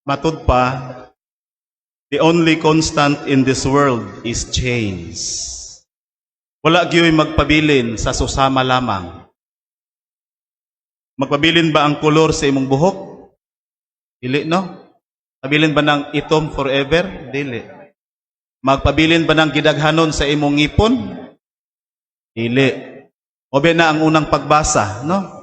matud pa, the only constant in this world is change. Wala gyud magpabilin sa susama lamang. Magpabilin ba ang kolor sa imong buhok? Dili, no? Pabilin ba ng itom forever? Dili. Magpabilin ba ng gidaghanon sa imong ngipon? Dili. Obe na ang unang pagbasa, no?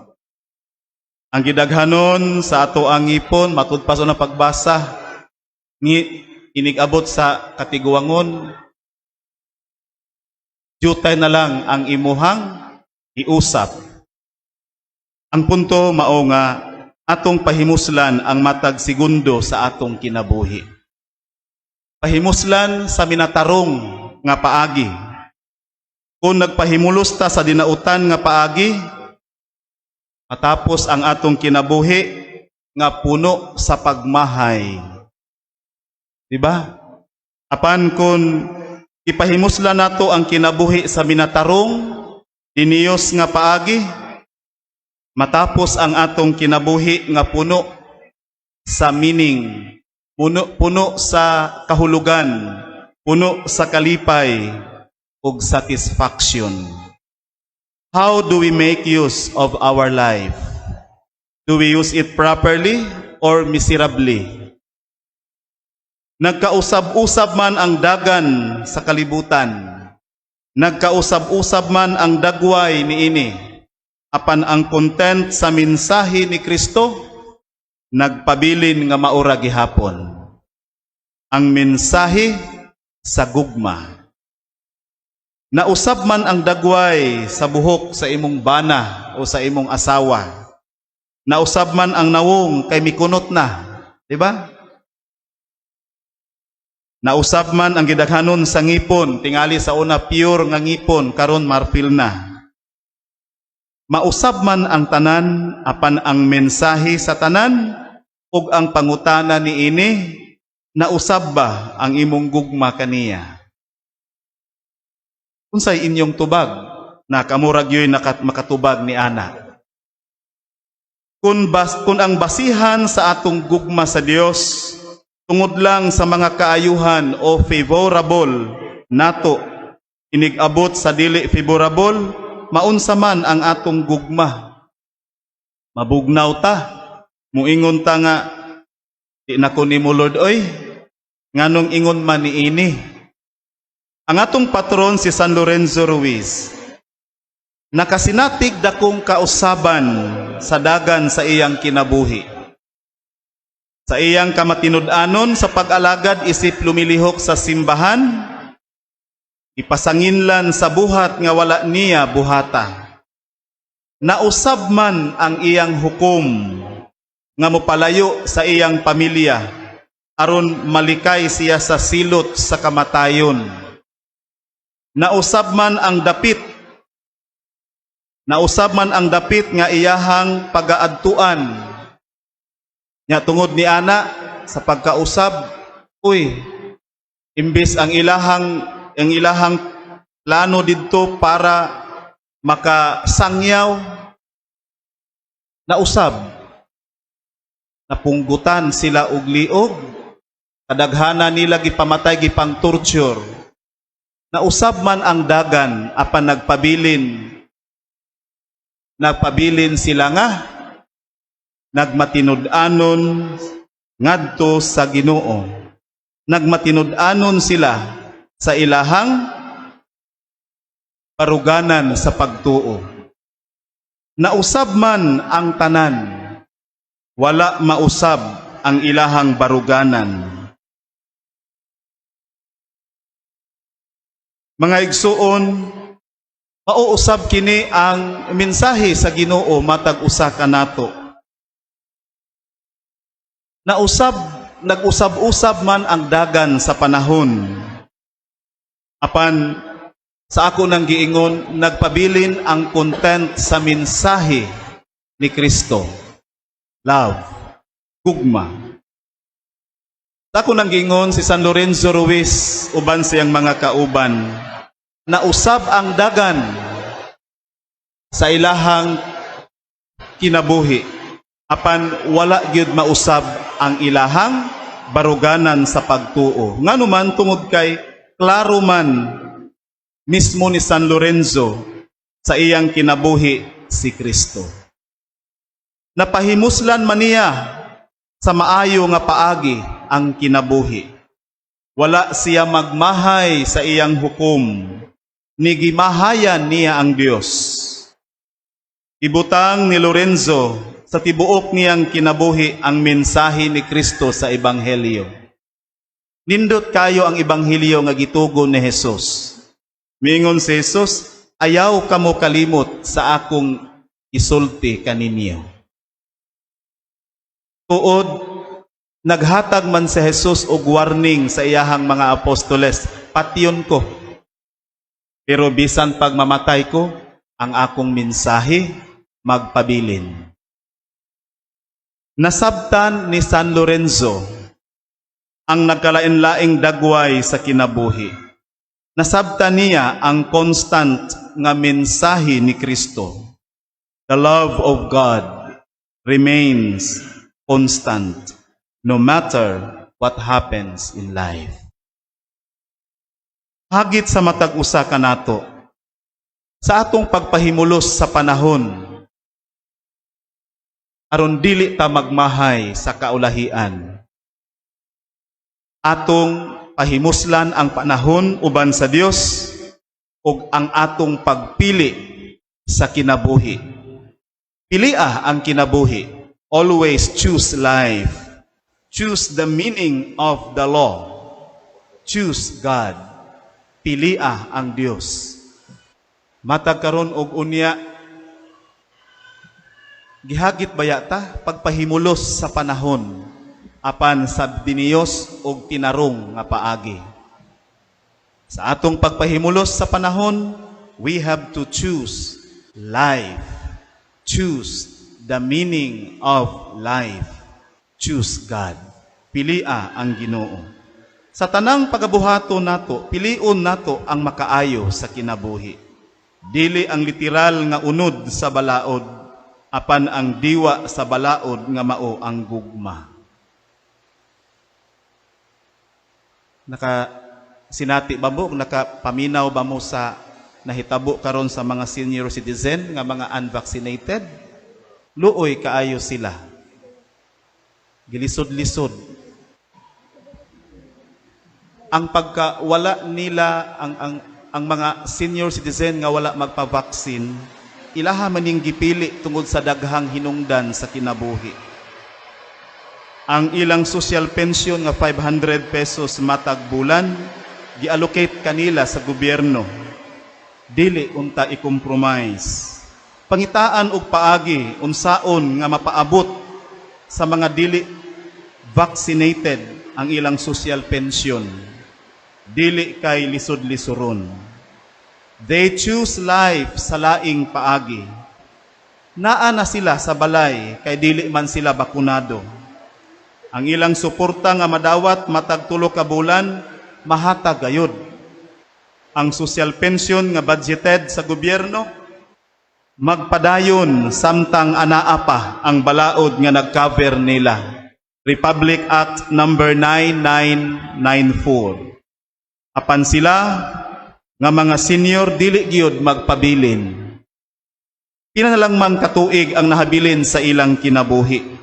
Ang gidaghanon sa ato ang ngipon, matud pa sa unang pagbasa, inigabot sa katiguangon, jutay na lang ang imuhang iusap. Ang punto mao nga atong pahimuslan ang matag segundo sa atong kinabuhi. Pahimuslan sa minatarong nga paagi. Kung nagpahimulos ta sa dinautan nga paagi, matapos ang atong kinabuhi nga puno sa pagmahay. Diba? Apan kung ipahimuslan nato ang kinabuhi sa minatarong diniyos nga paagi, matapos ang atong kinabuhi nga puno sa meaning, puno sa kahulugan, puno sa kalipay ug satisfaction. How do we make use of our life? Do we use it properly or miserably? Nagkausab-usab man ang dagan sa kalibutan, nagkausab-usab man ang dagway niini, apan ang content sa mensahe ni Kristo nagpabilin nga maura gihapon. Ang mensahe sa gugma. Nausab man ang dagway sa buhok sa imong bana o sa imong asawa. Nausab man ang nawong kay mikunot na, di ba? Nausab man ang gidaghanon sa ngipon, tingali sa una pure nga ngipon, karon marfil na. Mausab man ang tanan, apan ang mensahe sa tanan, ug ang pangutana niini, nausab ba ang imong gugma kaniya? Unsay inyong tubag, na kamurag yoy makatubag ni ana. Kung ang basihan sa atong gugma sa Dios, tungod lang sa mga kaayuhan o favorable nato, inigabot sa dili favorable, maunsa man ang atong gugma. Mabugnaw ta, muingon ta nga, di na ko ni mo Lord, oy, nganong ingon man niini. Ang atong patron si San Lorenzo Ruiz, nakasinatig dakong kausaban sa dagan sa iyang kinabuhi. Sa iyang kamatinud-anon sa pag-alagad isip lumilihok sa simbahan, ipasanginlan sa buhat nga wala niya buhata. Nausab man ang iyang hukom nga mopalayo sa iyang pamilya aron malikay siya sa silot sa kamatayon. Nausab man ang dapit nga iyahang pagaadtuan. Nya tungod ni ana sa pagkausab, uy, imbis ang ilahang plano didto para makasangyaw, nausab, napunggutan sila og liog, kadaghana nila gipamatay gipang torture. Nausab man ang dagan apan nagpabilin sila nga nagmatinud-anon ngadto sa Ginoo. Nagmatinud-anon sila sa ilahang paruganan sa pagtuo. Nausab man ang tanan, wala mausab ang ilahang baruganan. Mga igsuon, mauusab kini ang mensahe sa Ginoo matag usa ka nato. Nag-usab-usab man ang dagan sa panahon. Apan sa ako nang giingon, nagpabilin ang content sa mensahe ni Kristo. Love, gugma. Sa ako nang giingon, si San Lorenzo Ruiz, uban siyang mga kauban, nausab ang dagan sa ilahang kinabuhi. Apan wala gyud mausab ang ilahang baruganan sa pagtuo. Nganuman tungod kay klaro man mismo ni San Lorenzo sa iyang kinabuhi si Kristo. Napahimuslan man niya sa maayo nga paagi ang kinabuhi. Wala siya magmahay sa iyang hukom, nigimahayan niya ang Dios. Ibutang ni Lorenzo sa tibuok niyang kinabuhi ang mensahe ni Kristo sa Ebanghelyo. Nindot kayo ang Ebanghelyo nga gitugon ni Jesus. Miingon si Jesus, ayaw kamo kalimot sa akong isulti kaninyo. Tuod, naghatag man si Jesus og warning sa iyahang mga apostoles, patyon ko. Pero bisan pagmamatay ko, ang akong mensahe magpabilin. Nasabtan ni San Lorenzo ang nagkalain-laing dagway sa kinabuhi. Nasabtan niya ang constant nga mensahe ni Kristo. The love of God remains constant no matter what happens in life. Hagit sa matag usa kanato sa atong pagpahimulos sa panahon aron dili ta magmahay sa kaulahian. Atong pahimuslan ang panahon uban sa Dios ug ang atong pagpili sa kinabuhi. Pilia ang kinabuhi. Always choose life. Choose the meaning of the law. Choose God. Pilia ang Dios. Matag karon og unya gihagit bayata pagpahimulos sa panahon apan sabdiniyos og tinarong nga paagi. Sa atong pagpahimulos sa panahon, we have to choose life. Choose the meaning of life. Choose God. Pilia ang Ginoo. Sa tanang pagabuhato nato, pilion nato ang makaayo sa kinabuhi. Dili ang literal nga unod sa balaod, apan ang diwa sa balaod nga mao ang gugma. Sinati ba mo, nakapaminaw ba mo sa nahitabo karon sa mga senior citizen nga mga unvaccinated? Luoy kaayo sila. Gilisod-lisod. Ang pagkawala nila, ang mga senior citizen nga wala magpa-vaccine, ilaha maning gipili tungod sa daghang hinungdan sa kinabuhi. Ang ilang social pension nga 500 pesos matag bulan, gi-allocate kanila sa gobyerno. Dili unta i-compromise. Pangitaan og paagi unsaon nga mapaabot sa mga dili vaccinated ang ilang social pension. Dili kay lisod-lisoron. They choose life sa laing paagi. Naa na sila sa balay kay dili man sila bakunado. Ang ilang suporta nga madawat matag 3 ka bulan mahatag gayud. Ang social pension nga budgeted sa gobyerno magpadayon samtang anaa pa ang balaod nga nag-cover nila. Republic Act number 9994. Apan sila nga mga senior dili gyud magpabilin. Pila na lang man katuig ang nahabilin sa ilang kinabuhi.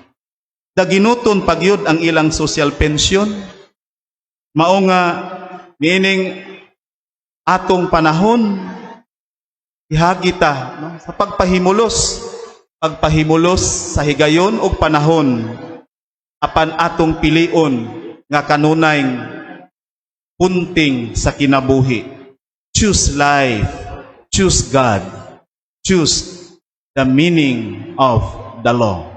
Daginuton pagyud ang ilang social pension. Mao nga meaning atong panahon ihagita no? Sa pagpahimulos sa higayon ug panahon apan atong pilion nga kanunay punting sa kinabuhi. Choose life, choose God, choose the meaning of the law.